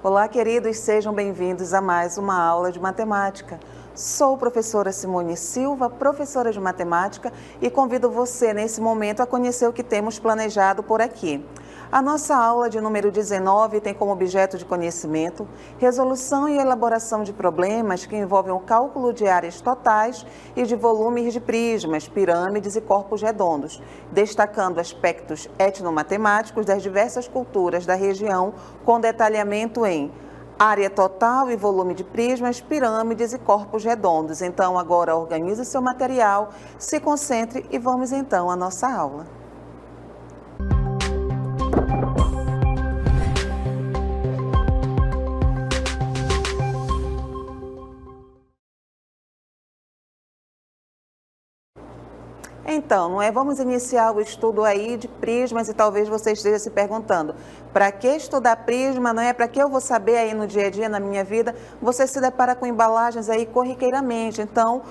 Olá, queridos, sejam bem-vindos a mais uma aula de matemática. Sou a professora Simone Silva, professora de matemática, e convido você nesse momento a conhecer o que temos planejado por aqui. A nossa aula de número 19 tem como objeto de conhecimento resolução e elaboração de problemas que envolvem o cálculo de áreas totais e de volumes de prismas, pirâmides e corpos redondos, destacando aspectos etnomatemáticos das diversas culturas da região, com detalhamento em área total e volume de prismas, pirâmides e corpos redondos. Então, agora organize o seu material, se concentre e vamos então à nossa aula. Então, vamos iniciar o estudo aí de prismas e talvez você esteja se perguntando, para que estudar prisma, para que eu vou saber aí no dia a dia, na minha vida? Você se depara com embalagens aí corriqueiramente, então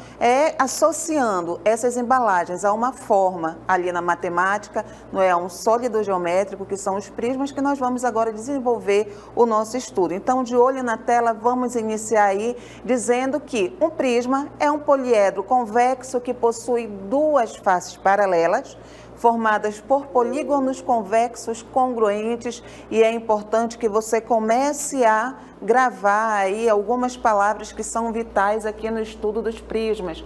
associando essas embalagens a uma forma ali na matemática, a um sólido geométrico, que são os prismas, que nós vamos agora desenvolver o nosso estudo. Então, de olho na tela, vamos iniciar aí dizendo que um prisma é um poliedro convexo que possui duas faces paralelas, formadas por polígonos convexos congruentes, e é importante que você comece a gravar aí algumas palavras que são vitais aqui no estudo dos prismas.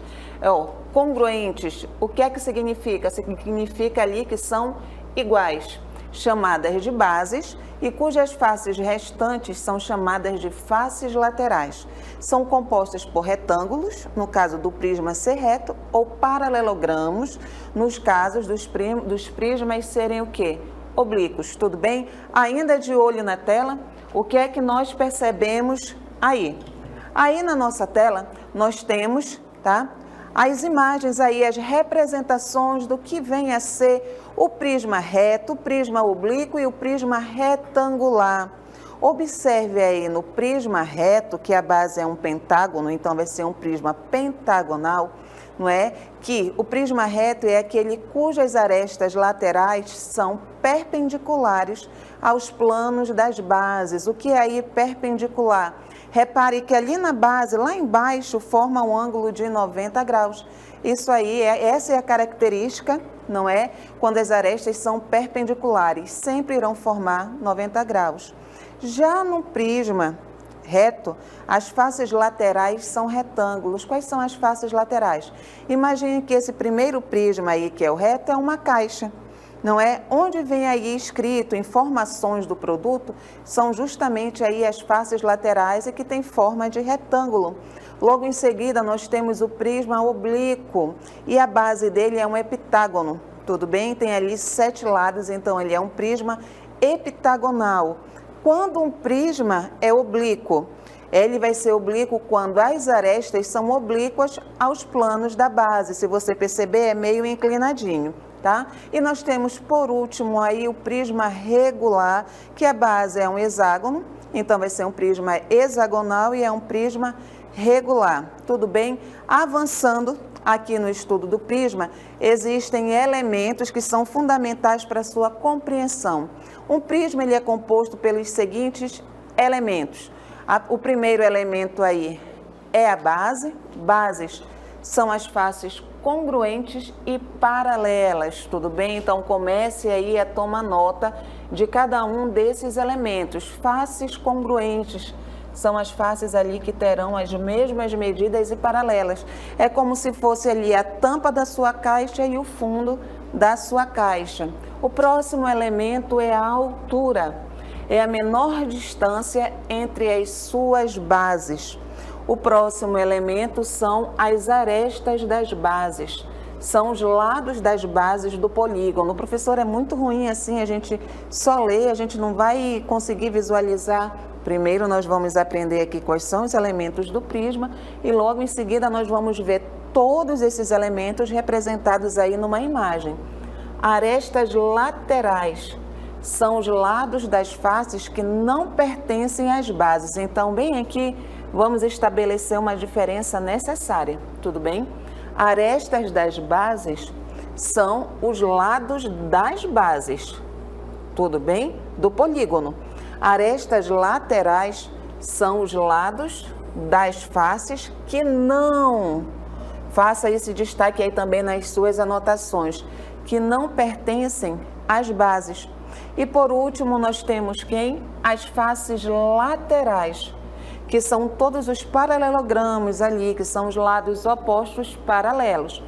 Congruentes, o que é que significa? Significa ali que são iguais, chamadas de bases, e cujas faces restantes são chamadas de faces laterais. São compostas por retângulos, no caso do prisma ser reto, ou paralelogramos, nos casos dos prismas serem o quê? Oblíquos, tudo bem? Ainda de olho na tela, o que é que nós percebemos aí? Aí na nossa tela, nós temos, as imagens aí, as representações do que vem a ser o prisma reto, o prisma oblíquo e o prisma retangular. Observe aí no prisma reto, que a base é um pentágono, então vai ser um prisma pentagonal, que o prisma reto é aquele cujas arestas laterais são perpendiculares aos planos das bases. O que é aí perpendicular? Repare que ali na base, lá embaixo, forma um ângulo de 90 graus. Isso aí, essa é a característica, quando as arestas são perpendiculares, sempre irão formar 90 graus. Já no prisma reto, as faces laterais são retângulos. Quais são as faces laterais? Imagine que esse primeiro prisma aí, que é o reto, é uma caixa. Onde vem aí escrito informações do produto, são justamente aí as faces laterais e que tem forma de retângulo. Logo em seguida, nós temos o prisma oblíquo e a base dele é um heptágono, tudo bem? Tem ali 7 lados, então ele é um prisma heptagonal. Quando um prisma é oblíquo, ele vai ser oblíquo quando as arestas são oblíquas aos planos da base. Se você perceber, é meio inclinadinho. E nós temos, por último, aí o prisma regular, que a base é um hexágono, então vai ser um prisma hexagonal e é um prisma regular, tudo bem? Avançando aqui no estudo do prisma, existem elementos que são fundamentais para a sua compreensão. Um prisma ele é composto pelos seguintes elementos. O primeiro elemento aí é a base. Bases são as faces congruentes e paralelas, tudo bem? Então comece aí a tomar nota de cada um desses elementos. Faces congruentes são as faces ali que terão as mesmas medidas e paralelas. É como se fosse ali a tampa da sua caixa e o fundo da sua caixa. O próximo elemento é a altura. É a menor distância entre as suas bases. O próximo elemento são as arestas das bases. São os lados das bases do polígono. O professor é muito ruim assim, a gente só lê, a gente não vai conseguir visualizar. Primeiro nós vamos aprender aqui quais são os elementos do prisma e logo em seguida nós vamos ver todos esses elementos representados aí numa imagem. Arestas laterais são os lados das faces que não pertencem às bases. Então, bem aqui, vamos estabelecer uma diferença necessária, tudo bem? Arestas das bases são os lados das bases, tudo bem? Do polígono. Arestas laterais são os lados das faces que não, faça esse destaque aí também nas suas anotações, que não pertencem às bases. E por último, nós temos quem? As faces laterais, que são todos os paralelogramos ali, que são os lados opostos paralelos.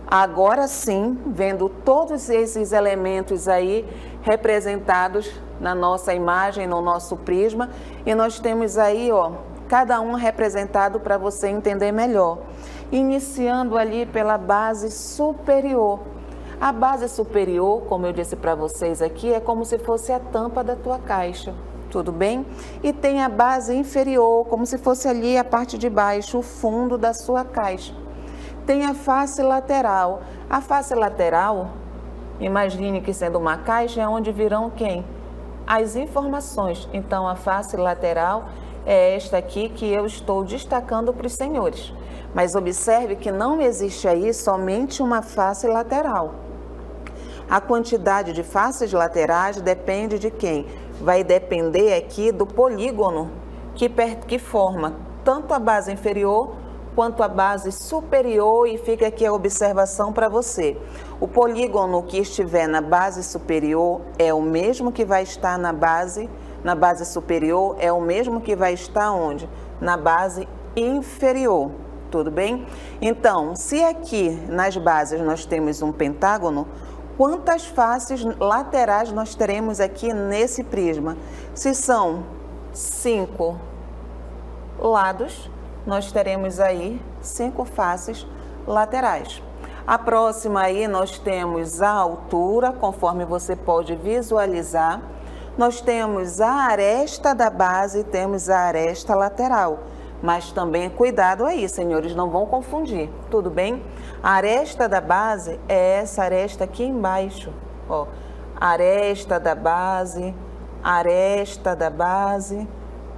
Agora sim, vendo todos esses elementos aí representados na nossa imagem, no nosso prisma, e nós temos aí, ó, cada um representado para você entender melhor. Iniciando ali pela base superior. A base superior, como eu disse para vocês aqui, é como se fosse a tampa da tua caixa, tudo bem? E tem a base inferior, como se fosse ali a parte de baixo, o fundo da sua caixa. Tem a face lateral. A face lateral, imagine que sendo uma caixa, é onde virão quem? As informações. Então, a face lateral é esta aqui que eu estou destacando para os senhores. Mas observe que não existe aí somente uma face lateral. A quantidade de faces laterais depende de quem? Vai depender aqui do polígono que forma tanto a base inferior quanto a base superior, e fica aqui a observação para você. O polígono que estiver na base superior é o mesmo que vai estar na base superior, é o mesmo que vai estar onde? Na base inferior, tudo bem? Então, se aqui nas bases nós temos um pentágono, quantas faces laterais nós teremos aqui nesse prisma? Se são 5 lados, nós teremos aí 5 faces laterais. A próxima aí nós temos a altura, conforme você pode visualizar. Nós temos a aresta da base e temos a aresta lateral. Mas também cuidado aí, senhores, não vão confundir, tudo bem? A aresta da base é essa aresta aqui embaixo, ó. Aresta da base, aresta da base,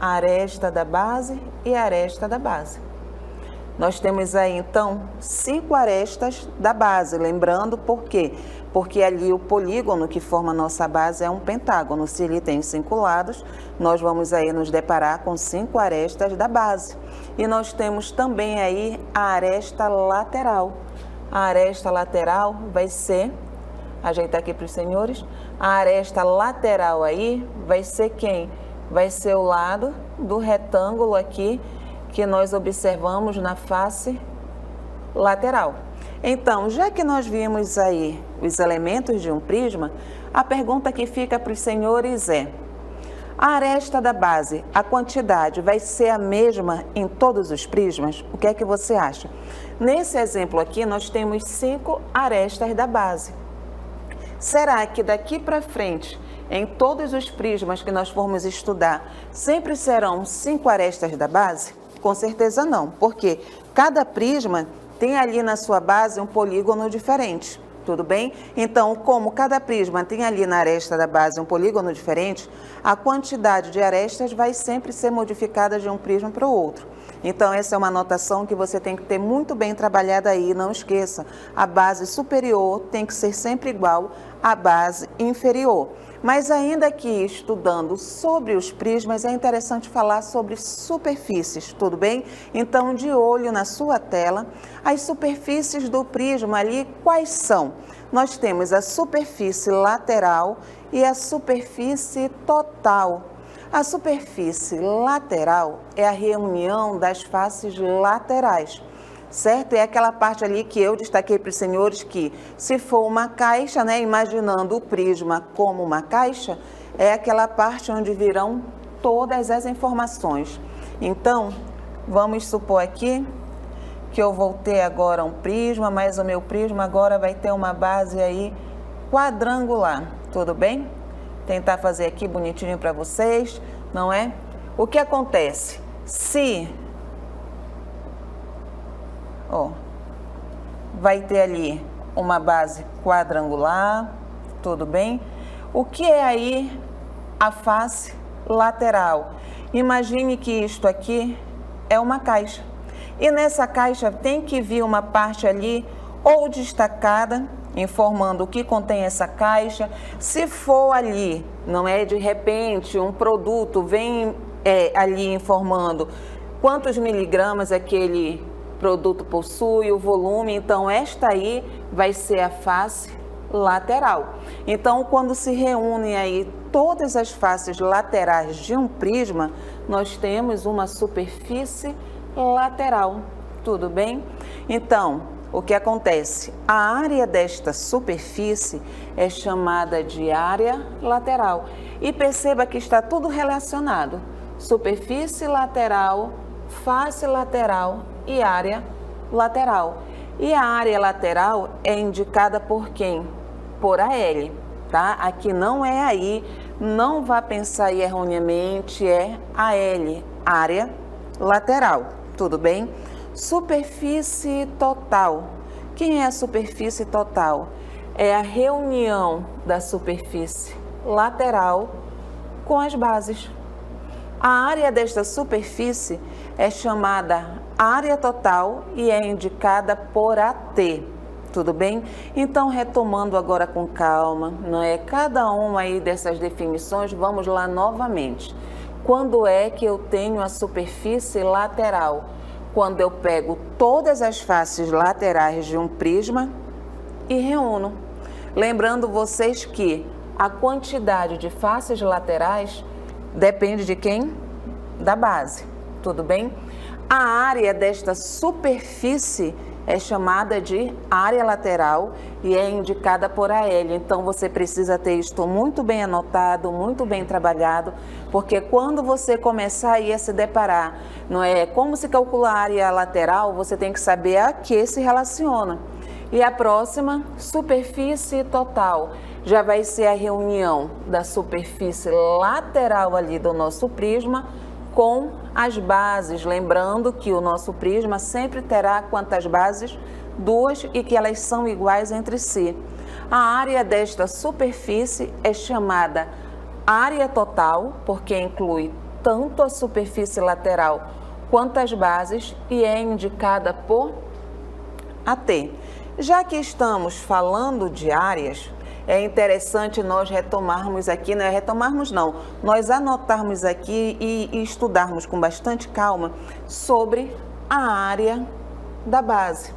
aresta da base e aresta da base. Nós temos aí, então, 5 arestas da base, lembrando por quê? Porque ali o polígono que forma a nossa base é um pentágono. Se ele tem 5 lados, nós vamos aí nos deparar com 5 arestas da base. E nós temos também aí a aresta lateral. A aresta lateral vai ser, ajeitar aqui para os senhores, a aresta lateral aí vai ser quem? Vai ser o lado do retângulo aqui que nós observamos na face lateral. Então, já que nós vimos aí os elementos de um prisma, a pergunta que fica para os senhores é: a aresta da base, a quantidade vai ser a mesma em todos os prismas? O que é que você acha? Nesse exemplo aqui, nós temos 5 arestas da base. Será que daqui para frente, em todos os prismas que nós formos estudar, sempre serão 5 arestas da base? Com certeza não, porque cada prisma tem ali na sua base um polígono diferente, tudo bem? Então, como cada prisma tem ali na aresta da base um polígono diferente, a quantidade de arestas vai sempre ser modificada de um prisma para o outro. Então, essa é uma anotação que você tem que ter muito bem trabalhada aí, não esqueça. A base superior tem que ser sempre igual à base inferior. Mas ainda que estudando sobre os prismas, é interessante falar sobre superfícies, tudo bem? Então, de olho na sua tela, as superfícies do prisma ali, quais são? Nós temos a superfície lateral e a superfície total. A superfície lateral é a reunião das faces laterais, certo? É aquela parte ali que eu destaquei para os senhores que, se for uma caixa, né, imaginando o prisma como uma caixa, é aquela parte onde virão todas as informações. Então, vamos supor aqui que eu vou ter agora um prisma, mas o meu prisma agora vai ter uma base aí quadrangular, tudo bem? Tentar fazer aqui bonitinho para vocês, não é? O que acontece? Se vai ter ali uma base quadrangular, tudo bem? O que é aí a face lateral? Imagine que isto aqui é uma caixa. E nessa caixa tem que vir uma parte ali ou destacada informando o que contém essa caixa. Se for ali, não é de repente um produto vem ali informando quantos miligramas aquele produto possui, o volume, então esta aí vai ser a face lateral. Então, quando se reúnem aí todas as faces laterais de um prisma, nós temos uma superfície lateral, tudo bem? Então, o que acontece? A área desta superfície é chamada de área lateral. E perceba que está tudo relacionado. Superfície lateral, face lateral e área lateral. E a área lateral é indicada por quem? Por AL, tá? Aqui não é aí, não vá pensar aí erroneamente, é AL, área lateral, tudo bem? Superfície total. Quem é a superfície total? É a reunião da superfície lateral com as bases. A área desta superfície é chamada área total e é indicada por AT. Tudo bem? Então, retomando agora com calma, não é? Cada uma aí dessas definições, vamos lá novamente. Quando é que eu tenho a superfície lateral? Quando eu pego todas as faces laterais de um prisma e reúno. Lembrando vocês que a quantidade de faces laterais depende de quem? Da base, tudo bem? A área desta superfície é chamada de área lateral e é indicada por AL. Então, você precisa ter isto muito bem anotado, muito bem trabalhado, porque quando você começar aí a se deparar, não é como se calcula a área lateral, você tem que saber a que se relaciona. E a próxima, superfície total, já vai ser a reunião da superfície lateral ali do nosso prisma com as bases, lembrando que o nosso prisma sempre terá quantas bases? 2 e que elas são iguais entre si. A área desta superfície é chamada área total, porque inclui tanto a superfície lateral quanto as bases e é indicada por AT. Já que estamos falando de áreas, é interessante nós retomarmos aqui, não é retomarmos não, nós anotarmos aqui e estudarmos com bastante calma sobre a área da base.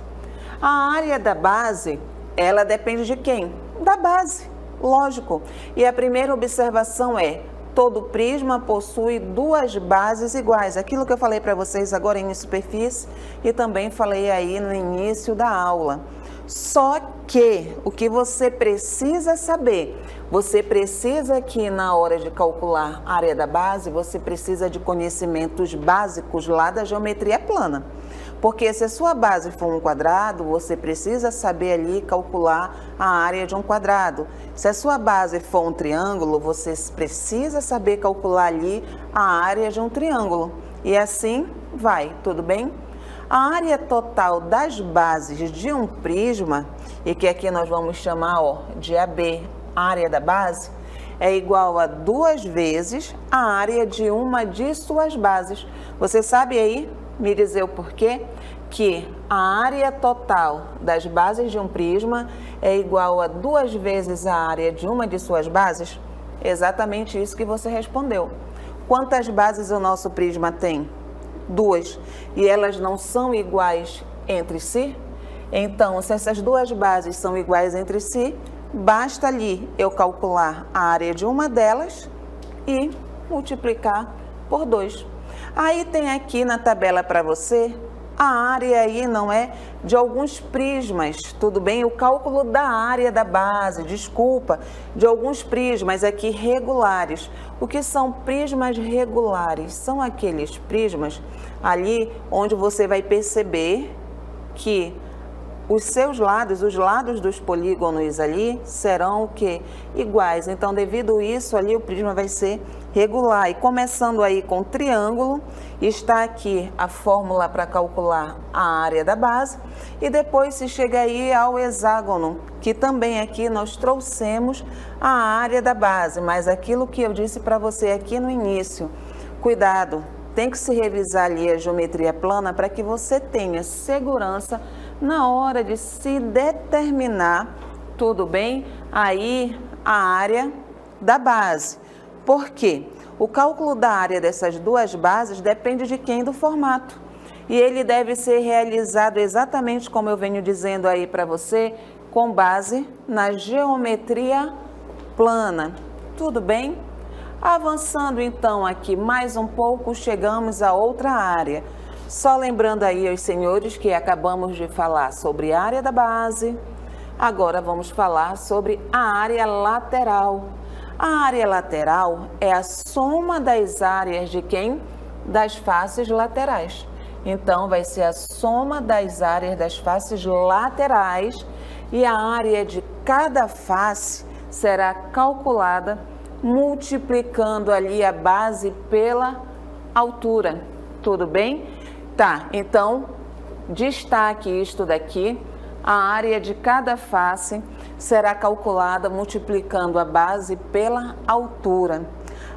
A área da base, ela depende de quem? Da base, lógico. E a primeira observação é, todo prisma possui duas bases iguais. Aquilo que eu falei para vocês agora em superfície e também falei aí no início da aula. Só que o que você precisa saber, você precisa que na hora de calcular a área da base, você precisa de conhecimentos básicos lá da geometria plana. Porque se a sua base for um quadrado, você precisa saber ali calcular a área de um quadrado. Se a sua base for um triângulo, você precisa saber calcular ali a área de um triângulo. E assim vai, tudo bem? A área total das bases de um prisma, e que aqui nós vamos chamar de AB, área da base, é igual a 2 vezes a área de uma de suas bases. Você sabe aí me dizer o porquê? Que a área total das bases de um prisma é igual a 2 vezes a área de uma de suas bases? Exatamente isso que você respondeu. Quantas bases o nosso prisma tem? 2. E elas não são iguais entre si? Então, se essas duas bases são iguais entre si, basta ali eu calcular a área de uma delas e multiplicar por 2. Aí tem aqui na tabela para você a área aí, não é? De alguns prismas, tudo bem? O cálculo da área da base, desculpa, de alguns prismas aqui regulares. O que são prismas regulares? São aqueles prismas ali onde você vai perceber que os seus lados, os lados dos polígonos ali, serão o quê? Iguais. Então, devido a isso, ali o prisma vai ser regular. E começando aí com triângulo, está aqui a fórmula para calcular a área da base. E depois se chega aí ao hexágono, que também aqui nós trouxemos a área da base. Mas aquilo que eu disse para você aqui no início, cuidado, tem que se revisar ali a geometria plana para que você tenha segurança na hora de se determinar tudo bem? Aí a área da base. Por quê? O cálculo da área dessas duas bases depende de quem? Do formato. E ele deve ser realizado exatamente como eu venho dizendo aí para você, com base na geometria plana. Tudo bem? Avançando então aqui mais um pouco, chegamos a outra área. Só lembrando aí aos senhores que acabamos de falar sobre a área da base, agora vamos falar sobre a área lateral. A área lateral é a soma das áreas de quem? Das faces laterais. Então, vai ser a soma das áreas das faces laterais e a área de cada face será calculada multiplicando ali a base pela altura. Tudo bem? Tá, então, destaque isto daqui. A área de cada face será calculada multiplicando a base pela altura.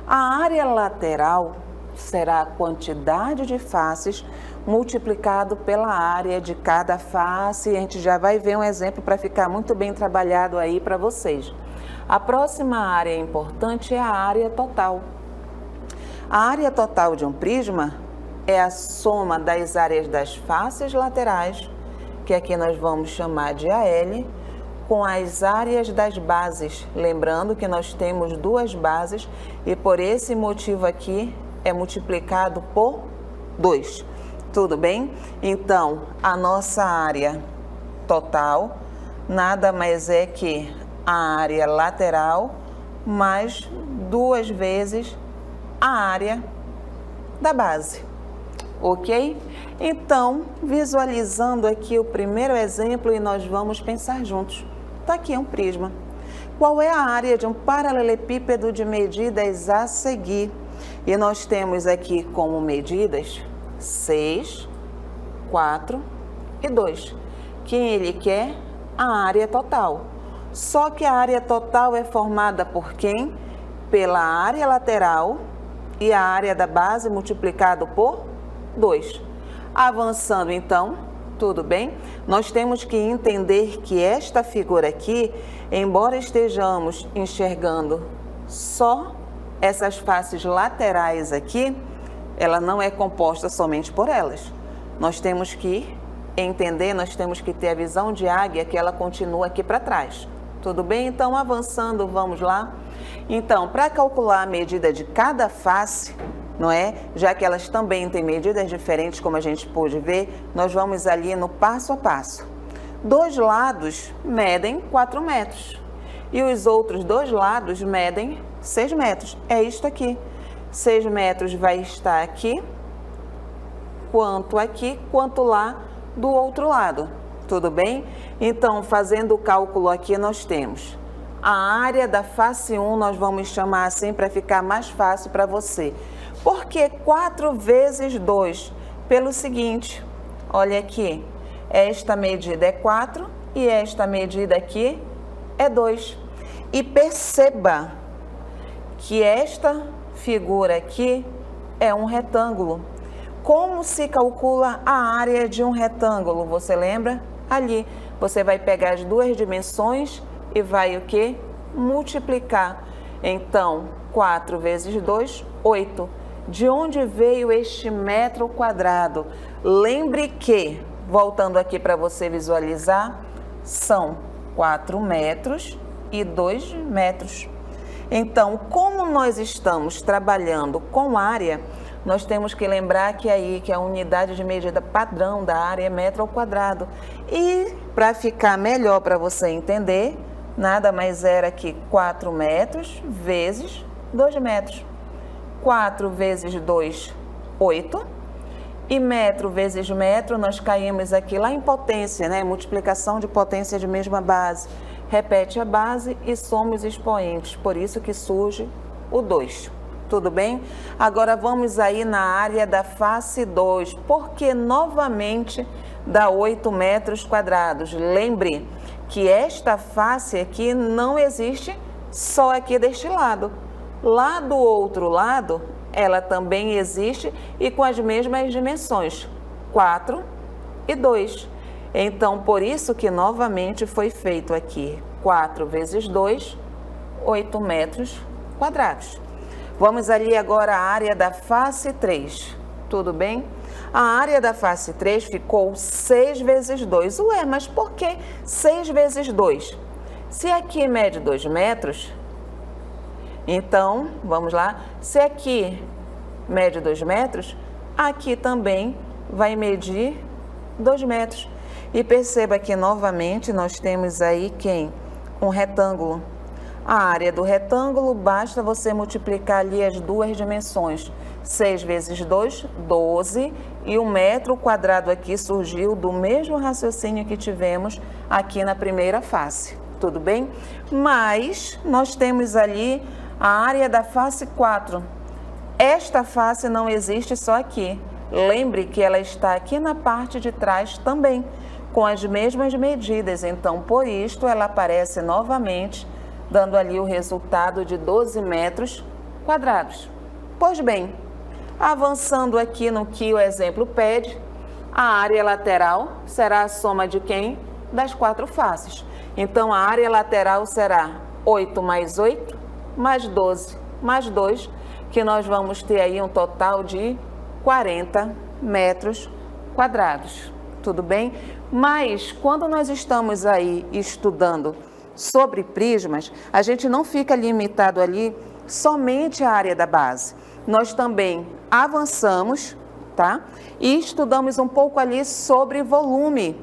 A área lateral será a quantidade de faces multiplicado pela área de cada face. A gente já vai ver um exemplo para ficar muito bem trabalhado aí para vocês. A próxima área importante é a área total. A área total de um prisma é a soma das áreas das faces laterais, que aqui nós vamos chamar de AL, com as áreas das bases. Lembrando que nós temos duas bases e por esse motivo aqui é multiplicado por 2. Tudo bem? Então, a nossa área total nada mais é que a área lateral mais 2 vezes a área da base. Ok? Então, visualizando aqui o primeiro exemplo e nós vamos pensar juntos. Está aqui um prisma. Qual é a área de um paralelepípedo de medidas a seguir? E nós temos aqui como medidas 6, 4 e 2. Quem ele quer? A área total. Só que a área total é formada por quem? Pela área lateral e a área da base multiplicado por 2. Avançando então, tudo bem? Nós temos que entender que esta figura aqui, embora estejamos enxergando só essas faces laterais aqui, ela não é composta somente por elas. Nós temos que entender, nós temos que ter a visão de águia que ela continua aqui para trás. Tudo bem? Então, avançando, vamos lá. Então, para calcular a medida de cada face, não é? Já que elas também têm medidas diferentes, como a gente pôde ver, nós vamos ali no passo a passo. Dois lados medem 4 metros e os outros dois lados medem 6 metros. É isto aqui. 6 metros vai estar aqui, quanto lá do outro lado. Tudo bem? Então, fazendo o cálculo aqui, nós temos a área da face 1, nós vamos chamar assim para ficar mais fácil para você. Por que 4 vezes 2? Pelo seguinte, olha aqui, esta medida é 4 e esta medida aqui é 2. E perceba que esta figura aqui é um retângulo. Como se calcula a área de um retângulo? Você lembra? Ali, você vai pegar as duas dimensões e vai o quê? Multiplicar. Então, 4 vezes 2, 8. De onde veio este metro quadrado? Lembre que, voltando aqui para você visualizar, são 4 metros e 2 metros. Então, como nós estamos trabalhando com área, nós temos que lembrar que aí que a unidade de medida padrão da área é metro ao quadrado. E para ficar melhor para você entender, nada mais era que 4 metros vezes 2 metros. 4 vezes 2, 8. E metro vezes metro, nós caímos aqui lá em potência, né? Multiplicação de potência de mesma base. Repete a base e soma os expoentes, por isso que surge o 2. Tudo bem? Agora vamos aí na área da face 2, porque novamente dá 8 metros quadrados. Lembre que esta face aqui não existe só aqui deste lado. Lá do outro lado, ela também existe e com as mesmas dimensões, 4 e 2. Então, por isso que novamente foi feito aqui 4 vezes 2, 8 metros quadrados. Vamos ali agora à área da face 3, tudo bem? A área da face 3 ficou 6 vezes 2. Ué, mas por que 6 vezes 2? Se aqui mede 2 metros, então, vamos lá, se aqui mede 2 metros, aqui também vai medir 2 metros. E perceba que novamente nós temos aí quem? Um retângulo. A área do retângulo, basta você multiplicar ali as duas dimensões. 6 vezes 2, 12, e o metro quadrado aqui surgiu do mesmo raciocínio que tivemos aqui na primeira face, tudo bem? Mas nós temos ali a área da face 4. Esta face não existe só aqui. Lembre que ela está aqui na parte de trás também, com as mesmas medidas. Então, por isto, ela aparece novamente, dando ali o resultado de 12 metros quadrados. Pois bem, avançando aqui no que o exemplo pede, a área lateral será a soma de quem? Das 4 faces. Então, a área lateral será 8 mais 8, mais 12, mais 2, que nós vamos ter aí um total de 40 metros quadrados. Tudo bem? Mas, quando nós estamos aí estudando sobre prismas, a gente não fica limitado ali somente à área da base. Nós também avançamos, tá? E estudamos um pouco ali sobre volume.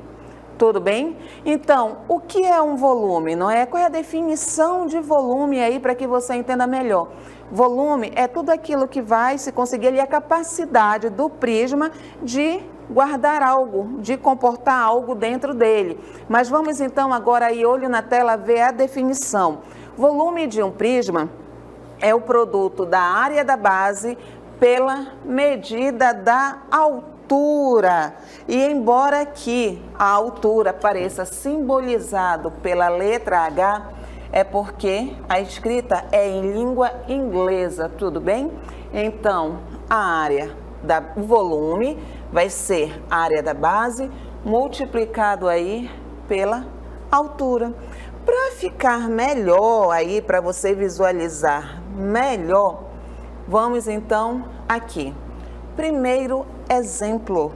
Tudo bem? Então, o que é um volume? Não é? Qual é a definição de volume aí para que você entenda melhor? Volume é tudo aquilo que vai se conseguir ali a capacidade do prisma de guardar algo, de comportar algo dentro dele. Mas vamos então agora aí, olho na tela, ver a definição. Volume de um prisma é o produto da área da base pela medida da altura. E embora aqui a altura pareça simbolizado pela letra H, é porque a escrita é em língua inglesa, tudo bem? Então, a área do volume vai ser a área da base multiplicado aí pela altura. Para ficar melhor aí, para você visualizar melhor, vamos então aqui. Primeiro exemplo.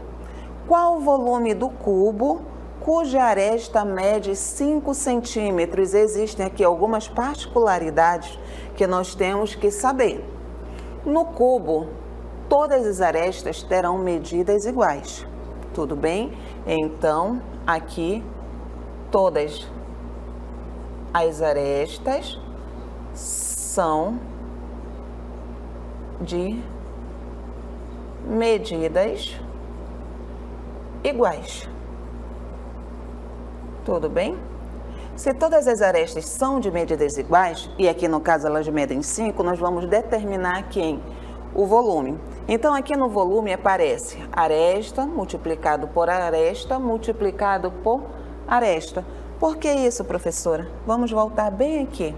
Qual o volume do cubo cuja aresta mede 5 centímetros? Existem aqui algumas particularidades que nós temos que saber. No cubo, todas as arestas terão medidas iguais, tudo bem? Então, aqui, todas as arestas são de medidas iguais, tudo bem? Se todas as arestas são de medidas iguais, e aqui no caso elas medem 5, nós vamos determinar quem? O volume. Então, aqui no volume aparece aresta multiplicado por aresta multiplicado por aresta. Por que isso, professora? Vamos voltar bem aqui.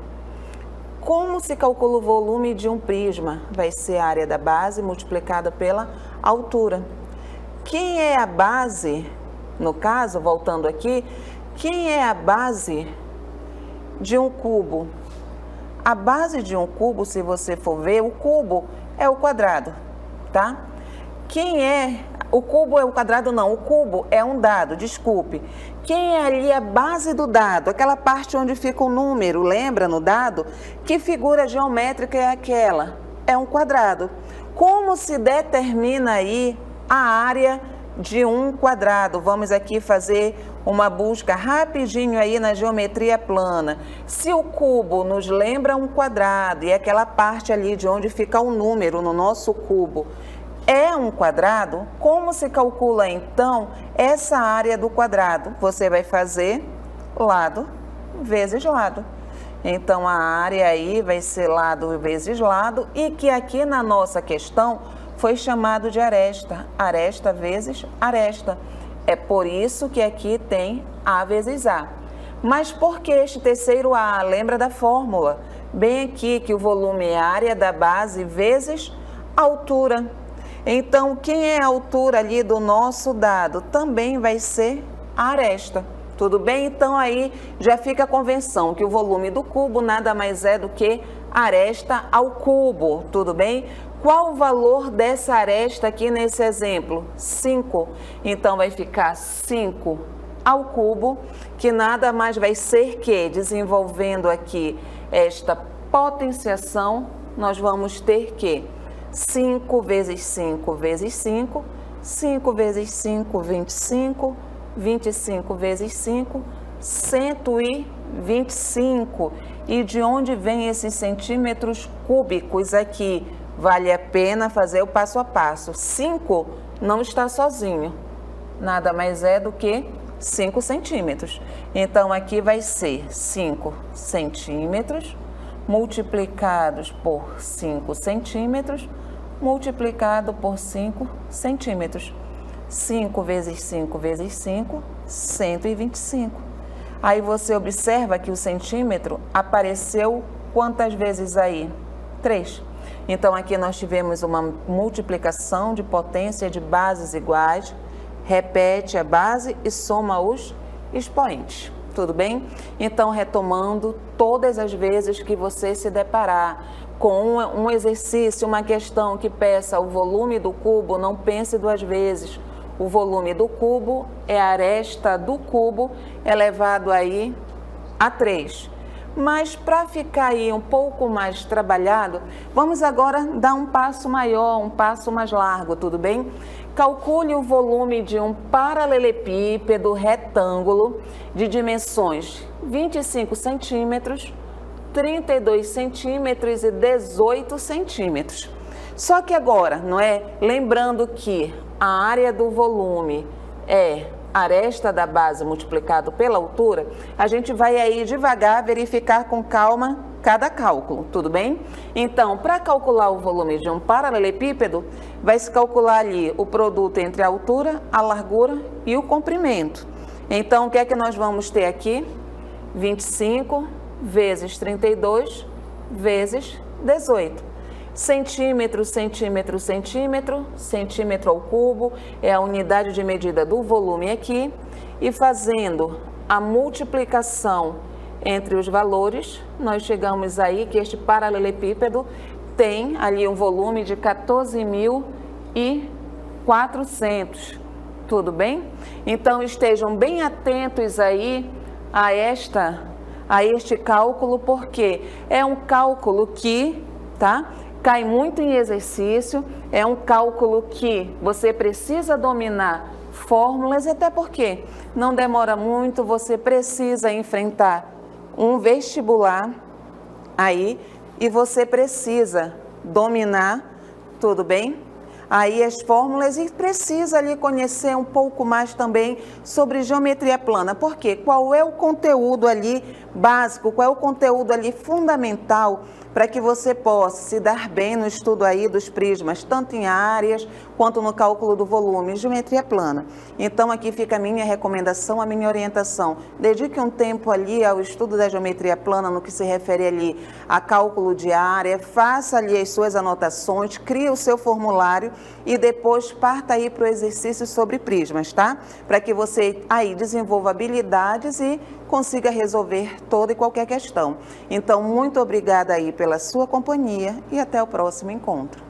Como se calcula o volume de um prisma? Vai ser a área da base multiplicada pela altura. Quem é a base, no caso, voltando aqui, quem é a base de um cubo? A base de um cubo, se você for ver, o cubo é o quadrado, tá? Quem é... O cubo é o quadrado, não. O cubo é um dado, desculpe. Quem é ali a base do dado? Aquela parte onde fica o número, lembra no dado? Que figura geométrica é aquela? É um quadrado. Como se determina aí a área de um quadrado? Vamos aqui fazer uma busca rapidinho aí na geometria plana. Se o cubo nos lembra um quadrado e aquela parte ali de onde fica o número no nosso cubo é um quadrado, como se calcula então essa área do quadrado? Você vai fazer lado vezes lado. Então, a área aí vai ser lado vezes lado, e que aqui na nossa questão foi chamado de aresta. Aresta vezes aresta. É por isso que aqui tem A vezes A. Mas por que este terceiro A? Lembra da fórmula? Bem aqui que o volume é a área da base vezes a altura. Então, quem é a altura ali do nosso dado? Também vai ser a aresta, Tudo bem? Então aí já fica a convenção que o volume do cubo nada mais é do que aresta ao cubo, tudo bem? Qual o valor dessa aresta aqui nesse exemplo? 5. Então vai ficar 5 ao cubo, que nada mais vai ser que, desenvolvendo aqui esta potenciação, nós vamos ter que 5 vezes 5 vezes 5, 5 vezes 5, 25, 25 vezes 5, 125. E de onde vem esses centímetros cúbicos aqui? Vale a pena fazer o passo a passo. 5 não está sozinho, nada mais é do que 5 centímetros. Então, aqui vai ser 5 centímetros multiplicados por 5 centímetros, multiplicado por 5 centímetros. 5 vezes 5 vezes 5, 125. Aí você observa que o centímetro apareceu quantas vezes aí? 3. Então, aqui nós tivemos uma multiplicação de potência de bases iguais, repete a base e soma os expoentes. Tudo bem? Então, retomando, todas as vezes que você se deparar com um exercício, uma questão que peça o volume do cubo, não pense duas vezes. O volume do cubo é a aresta do cubo elevado aí a 3. Mas para ficar aí um pouco mais trabalhado, vamos agora dar um passo maior, um passo mais largo, tudo bem? Calcule o volume de um paralelepípedo retângulo de dimensões 25 centímetros, 32 centímetros e 18 centímetros. Só que agora, não é? Lembrando que a área do volume é a aresta da base multiplicado pela altura, a gente vai aí devagar verificar com calma cada cálculo, tudo bem? Então, para calcular o volume de um paralelepípedo, vai se calcular ali o produto entre a altura, a largura e o comprimento. Então, o que é que nós vamos ter aqui? 25 vezes 32 vezes 18. Centímetro, centímetro, centímetro, centímetro ao cubo é a unidade de medida do volume aqui. E fazendo a multiplicação entre os valores, nós chegamos aí que este paralelepípedo tem ali um volume de 14.400. Tudo bem? Então estejam bem atentos aí a este cálculo, porque é um cálculo que, cai muito em exercício, é um cálculo que você precisa dominar fórmulas, até porque não demora muito, você precisa enfrentar um vestibular aí e você precisa dominar, tudo bem? Aí as fórmulas e precisa ali conhecer um pouco mais também sobre geometria plana. Por quê? Qual é o conteúdo ali básico, qual é o conteúdo ali fundamental para que você possa se dar bem no estudo aí dos prismas, tanto em áreas quanto no cálculo do volume, geometria plana. Então aqui fica a minha recomendação, a minha orientação. Dedique um tempo ali ao estudo da geometria plana no que se refere ali a cálculo de área, faça ali as suas anotações, crie o seu formulário e depois parta aí para o exercício sobre prismas, tá? Para que você aí desenvolva habilidades e consiga resolver toda e qualquer questão. Então, muito obrigada aí pela sua companhia e até o próximo encontro.